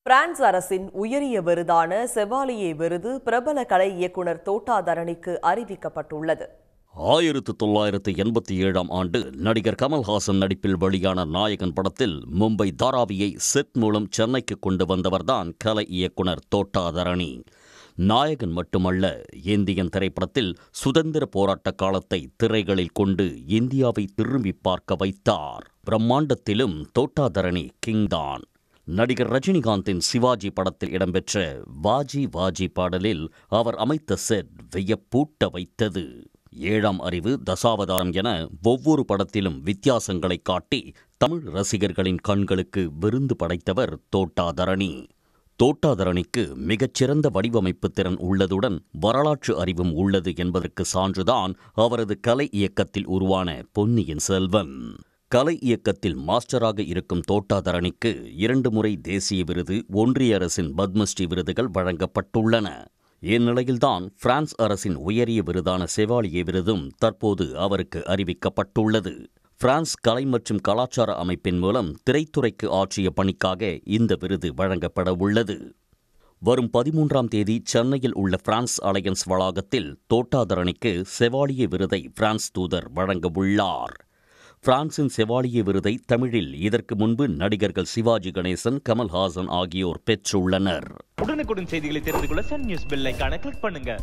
France அரசின் உயரிய விருதான செவாலியே விருது பிரபல கலை இயக்குனர் தோட்டாதரணிக்கு அறிவிக்கப்பட்டுள்ளது. 1987 ஆண்டு நடிகர் கமல்ஹாசன் நடிப்பில் வெளியான நாயகன் படத்தில் மும்பை தாராவியை செட் மூலம் சென்னைக்கு கொண்டு வந்தவர்தான் கலை இயக்குனர் தோட்டாதரணி. நாயகன் மட்டுமல்ல, இந்தியன் திரைப்படத்தில் சுதந்திர போராட்ட காலத்தை திரைகளில் கொண்டு இந்தியாவை திரும்பி பார்க்க வைத்தார். பிரம்மாண்டத்திலும் தோட்டாதரணி கிங்தான். நடிகர் ரஜினிகாந்தின் சிவாஜி படத்தில் இடம்பெற்ற வாஜி வாஜி பாடலில் அவர் அமைத்த செட் வியப்பூட்ட வைத்தது. 7ஆம் அறிவு, தசாவதாரம் என ஒவ்வொரு படத்திலும் வித்தியாசங்களை காட்டி தமிழ் ரசிகர்களின் கண்களுக்கு விருந்து படைத்தவர் தோட்டாதரணி. தோட்டாதரணிக்கு மிகச்சிறந்த வடிவமைப்பு திறன் உள்ளதுடன் வரலாற்று அறிவும் உள்ளது என்பதற்கு சான்றுதான் அவரது கலை இயக்கத்தில் உருவான பொன்னியின் செல்வன். கலை இயக்கத்தில் மாஸ்டராக இருக்கும் தோட்டாதரணிக்கு 2 முறை தேசிய விருது, ஒன்றிய அரசின் பத்மஸ்ரீ விருதுகள் வழங்கப்பட்டுள்ளன. இந்நிலையில்தான் பிரான்ஸ் அரசின் உயரிய விருதான செவாலியே விருதும் தற்போது அவருக்கு அறிவிக்கப்பட்டுள்ளது. பிரான்ஸ் கலை மற்றும் கலாச்சார அமைப்பின் மூலம் திரைத்துறைக்கு ஆற்றிய பணிக்காக இந்த விருது வழங்கப்பட உள்ளது. வரும் 13ஆம் தேதி சென்னையில் உள்ள பிரான்ஸ் அலையன்ஸ் வளாகத்தில் தோட்டாதரணிக்கு செவாலியே விருதை பிரான்ஸ் தூதர் வழங்க உள்ளார். பிரான்சின் செவாலியே விருதை தமிழில் இதற்கு முன்பு நடிகர்கள் சிவாஜி கணேசன், கமல்ஹாசன் ஆகியோர் பெற்றுள்ளனர். உடனுக்குடன் செய்திகளை தெரிந்து கொள்ள சன் நியூஸ் பெல் ஐகானை கிளிக் பண்ணுங்க.